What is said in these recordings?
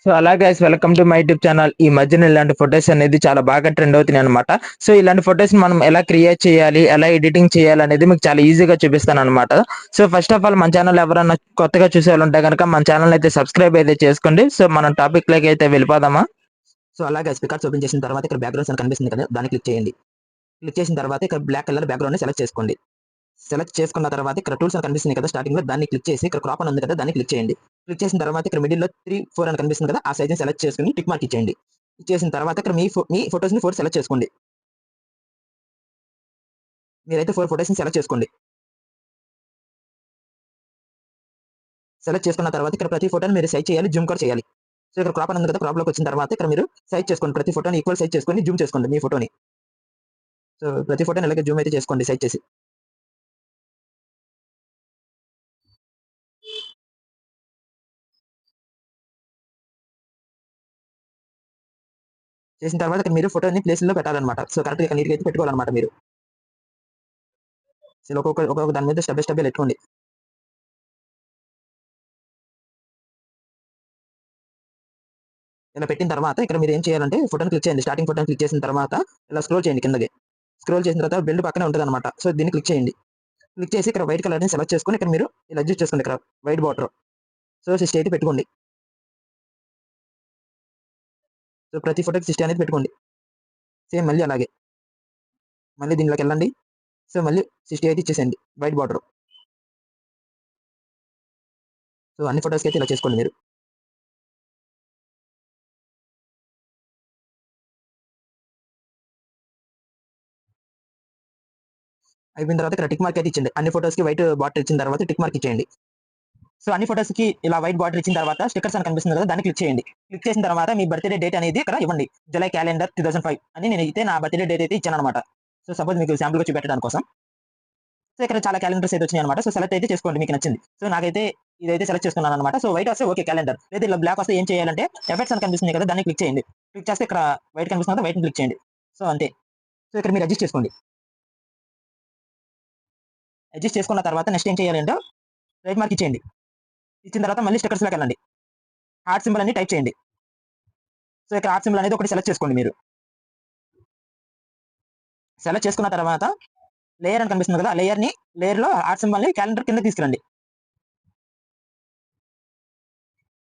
So అలా guys welcome to my YouTube channel. ఈ మధ్యన ఇలాంటి ఫొటోస్ అనేది చాలా బాగా ట్రెండ్ అవుతున్నాయి అనమాట. సో ఇలాంటి ఫొటోస్ మనం ఎలా క్రియేట్ చేయాలి, ఎలా ఎడిటింగ్ చేయాలి అనేది మీకు చాలా ఈజీగా చూపిస్తాను అనమాట. సో ఫస్ట్ ఆఫ్ ఆల్ మన ఛానల్ ఎవరైనా కొత్తగా చూసే వాళ్ళు ఉంటే కనుక మన ఛానల్ అయితే సబ్స్క్రైబ్ అయితే చేసుకోండి. సో మనం టాపిక్ లోకి అయితే వెళ్ళిపోదామా. సో అలాగే స్పీకర్స్ ఓపెన్ చేసిన తర్వాత ఇక్కడ బ్యాక్గ్రౌండ్స్ అని కనిపిస్తుంది కదా, దాన్ని క్లిక్ చేయండి. క్లిక్ చేసిన తర్వాత ఇక్కడ బ్లాక్ కలర్ బ్యాక్గ్రౌండ్ సెలెక్ట్ చేసుకోండి. సెలెక్ట్ చేసుకున్న తర్వాత ఇక్కడ టూల్స్ అని కనిపిస్తుంది కదా, స్టార్టింగ్ లో దాన్ని క్లిక్ చేసి ఇక్కడ క్రాప్ అని ఉంది కదా, దాన్ని క్లిక్ చేయండి. క్లిక్ చేసిన తర్వాత ఇక్కడ మిడిల్ లో 3, 4 అని కనిపిస్తుంది కదా, ఆ సైజ్ సెలెక్ట్ చేసుకుని టిక్ మార్క్ ఇచ్చేయండి. ఇచ్చేసిన తర్వాత ఇక్కడ మీ ఫొటోస్ ని 4 సెలెక్ట్ చేసుకోండి. మీరైతే 4 ఫొటోస్ ని సెలెక్ట్ చేసుకోండి. సెలెక్ట్ చేసుకున్న తర్వాత ఇక్కడ ప్రతి ఫోటోని మీరు సైజ్ చేయాలి, జూమ్ కూడా చేయాలి. సో ఇక్కడ క్రాప్ అని ఉంది కదా, క్రాప్ లోకి వచ్చిన తర్వాత ఇక్కడ మీరు సైజ్ చేసుకోండి. ప్రతి ఫోటోని ఈక్వల్ సైజ్ చేసుకొని జూమ్ చేసుకోండి మీ ఫోటోని. సో ప్రతి ఫోటోని ఇలాగే జూమ్ అయితే చేసుకోండి సైజ్ చేసి. చేసిన తర్వాత ఇక్కడ మీరు ఫోటోని ప్లేస్ లో పెట్టాలన్నమాట. సో కరెక్ట్ గా నీట్ గా అయితే పెట్టుకోవాలన్నమాట మీరు. సో ఒక్కొక్క దాని మీద స్టెప్ బై స్టెప్ పెట్టుకోండి. ఇలా పెట్టిన తర్వాత ఇక్కడ మీరు ఏం చేయాలంటే ఫోటోని క్లిక్ చేయండి. స్టార్టింగ్ ఫోటోని క్లిక్ చేసిన తర్వాత ఇలా స్క్రోల్ చేయండి కిందకి. స్క్రోల్ చేసిన తర్వాత బెల్ట్ పక్కనే ఉంటదన్నమాట. సో దీన్ని క్లిక్ చేయండి. క్లిక్ చేసి ఇక్కడ వైట్ కలర్‌ని సెలెక్ట్ చేసుకొని ఇక్కడ మీరు ఇలా అడ్జస్ట్ చేసుకోండి ఇక్కడ వైట్ బార్డర్. సో 60 అయితే పెట్టుకోండి. సో ప్రతి ఫోటోకి 60 అనేది పెట్టుకోండి. సేమ్ మళ్ళీ అలాగే. మళ్ళీ దీనిలోకెళ్ళండి. సో మళ్ళీ 60 అయితే ఇచ్చేసేయండి వైట్ బార్డర్. సో అన్ని ఫోటోస్‌కి అయితే ఇలా చేసుకోండి మీరు. అయిపోయిన తర్వాత ఇక్కడ టిక్ మార్క్ అయితే ఇచ్చేయండి. అన్ని ఫోటోస్‌కి వైట్ బార్డర్ ఇచ్చిన తర్వాత టిక్ మార్క్ ఇచ్చేయండి. సో అన్ని ఫోటోస్‌కి ఇలా వైట్ బార్డర్ ఇచ్చిన తర్వాత స్టిక్కర్స్ అని కనిపిస్తుంది కదా, దాన్ని క్లిక్ చేయండి. క్లిక్ చేసిన తర్వాత మీ బర్త్‌డే డేట్ అనేది ఇక్కడ ఇవ్వండి. జులై క్యాలెండర్ 2005 అని నేనైతే నా బర్త్‌డే డేట్ అయితే ఇచ్చానన్నమాట. సో సపోజ్ మీకు శాంపుల్‌గా చూపెట్టడానికి కోసం. సో ఇక్కడ చాలా క్యాలెండర్స్ అయితే వచ్చినాయన్నమాట. సో సెలెక్ట్ అయితే చేసుకోండి మీకు నచ్చింది. సో నాకైతే ఇదైతే సెలెక్ట్ చేసుకున్నానన్నమాట. సో వైట్ వస్తే ఓకే క్యాలెండర్. లేదా ఇలా బ్లాక్ వస్తే ఏం చేయాలంటే ఎఫెక్ట్స్ అని కనిపిస్తుంది కదా, దాన్ని క్లిక్ చేయండి. క్లిక్ చేస్తే ఇక్కడ వైట్ కనిపిస్తుంది కదా, వైట్‌ని క్లిక్ చేయండి. సో అంతే. సో ఇక్కడ మీరు అడ్జస్ట్ చేసుకోండి. అడ్జస్ట్ చేసుకున్న తర్వాత నెక్స్ట్ ఏం చేయాలంటే రైట్ మార్క్ ఇచ్చేయండి. ఇచ్చిన తర్వాత మళ్ళీ స్టిక్కర్స్‌లోకెళ్ళండి. హార్ట్ సింబల్ అని టైప్ చేయండి. సో ఇక్కడ హార్ట్ సింబల్ అనేది ఒకటి సెలెక్ట్ చేసుకోండి మీరు. సెలెక్ట్ చేసుకున్న తర్వాత లేయర్ అని కనిపిస్తుంది కదా, లేయర్‌లో హార్ట్ సింబల్‌ని క్యాలెండర్ కిందకి తీసుకురండి.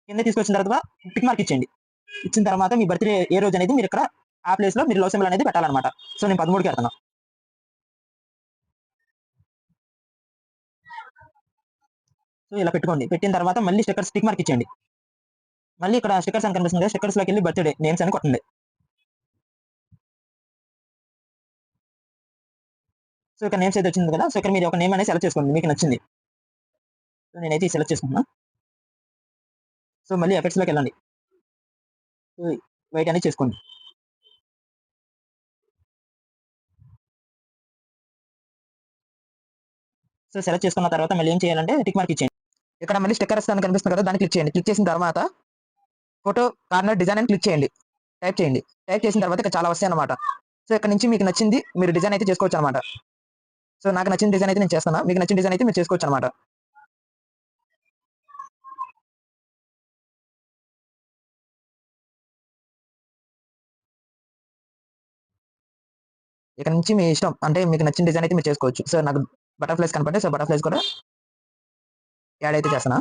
కిందకి తీసుకొచ్చిన తర్వాత టిక్ మార్క్ ఇచ్చేయండి. ఇచ్చిన తర్వాత మీ బర్త్‌డే ఏ రోజు అనేది మీరు ఇక్కడ ఆ ప్లేస్‌లో మీరు లవ్ సింబల్ అనేది పెట్టాలన్నమాట. సో నేను 13కి పెడతాను. సో ఇలా పెట్టుకోండి. పెట్టిన తర్వాత మళ్ళీ స్టిక్కర్స్ టిక్ మార్క్ ఇచ్చేయండి. మళ్ళీ ఇక్కడ స్టిక్కర్స్ అని కనిపిస్తుంది కదా, స్టిక్కర్స్‌లోకెళ్ళి బర్త్‌డే నేమ్స్ అని కొట్టండి. సో ఇక్కడ నేమ్స్ అయితే వచ్చింది కదా, సో ఇక్కడ మీరు ఒక నేమ్ అనేది సెలెక్ట్ చేసుకోండి మీకు నచ్చింది. సో నేనైతే సెలెక్ట్ చేసుకుంటున్నా. సో మళ్ళీ ఎఫెక్ట్స్‌లోకెళ్ళండి. సో వైట్ అనేది చేసుకోండి. సో సెలెక్ట్ చేసుకున్న తర్వాత మళ్ళీ ఏం చేయాలంటే టిక్ మార్క్ ఇచ్చేయండి. ఇక్కడ మళ్ళీ స్టిక్కర్స్ అని కనిపిస్తుంది కదా, దాన్ని క్లిక్ చేయండి. క్లిక్ చేసిన తర్వాత ఫోటో కార్నర్ డిజైన్ అని క్లిక్ చేయండి. టైప్ చేయండి. టైప్ చేసిన తర్వాత ఇక్కడ చాలా వస్తాయన్నమాట. సో ఇక్కడ నుంచి మీకు నచ్చింది మీరు డిజైన్ అయితే చేసుకోవచ్చన్నమాట. సో నాకు నచ్చిన డిజైన్ అయితే నేను చేస్తున్నా. మీకు నచ్చిన డిజైన్ అయితే మీరు చేసుకోవచ్చన్నమాట. ఇక్కడ నుంచి మీ ఇష్టం. అంటే మీకు నచ్చిన డిజైన్ అయితే మీరు చేసుకోవచ్చు. సో నాకు బటర్‌ఫ్లైస్ కనపడ్డాయి. సో బటర్‌ఫ్లైస్ కూడా యాడ్ అయితే చేస్తున్నా.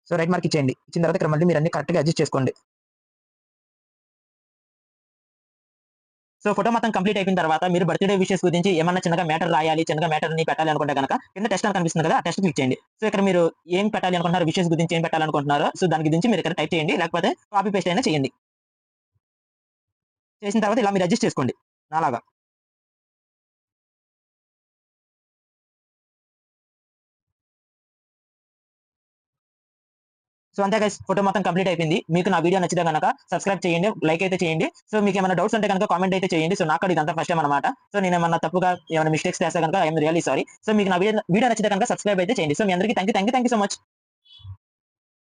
సో రైట్ మార్క్ ఇచ్చేయండి. ఇచ్చిన తర్వాత ఇక్కడ మళ్ళీ మీరు అన్ని కరెక్ట్‌గా అడ్జస్ట్ చేసుకోండి. సో ఫోటో మొత్తం కంప్లీట్ అయిపోయిన తర్వాత మీరు బర్త్‌డే విషెస్ గురించి ఏమన్నా చిన్నగా మ్యాటర్ రాయాలి, చిన్నగా మ్యాటర్‌ని పెట్టాలి అనుకుంటే గనక కింద టెక్స్ట్ అని కనిపిస్తుంది కదా, ఆ టెక్స్ట్ క్లిక్ చేయండి. సో ఇక్కడ మీరు ఏం పెట్టాలి అనుకుంటున్నారు, విషెస్ గురించి ఏం పెట్టాలనుకుంటున్నారో సో దాని గురించి మీరు ఇక్కడ టైప్ చేయండి. లేకపోతే కాపీ పేస్ట్ అయినా చేయండి. చేసిన తర్వాత ఇలా మీరు అడ్జస్ట్ చేసుకోండి నాలాగా. సో అంతే గైస్, ఫోటో మొత్తం కంప్లీట్ అయిపోయింది. మీకు నా వీడియో నచ్చితే కనుక సబ్స్క్రైబ్ చేయండి, లైక్ అయితే చేయండి. సో మీకు ఏమైనా డౌట్స్ ఉంటే కనుక కామెంట్ అయితే చేయండి. సో నాకు ఇదంతా ఫస్ట్ టైం అనమాట. సో నేను ఏమన్నా తప్పుగా ఏమైనా మిస్టేక్స్ చేస్తే కనుక ఐఎమ్ రియల్లీ సారీ. సో మీకు నా వీడియో నచ్చితే కనుక సబ్స్క్రైబ్ అయితే చేయండి. సో మీ అందరికీ థ్యాంక్ యూ సో మచ్.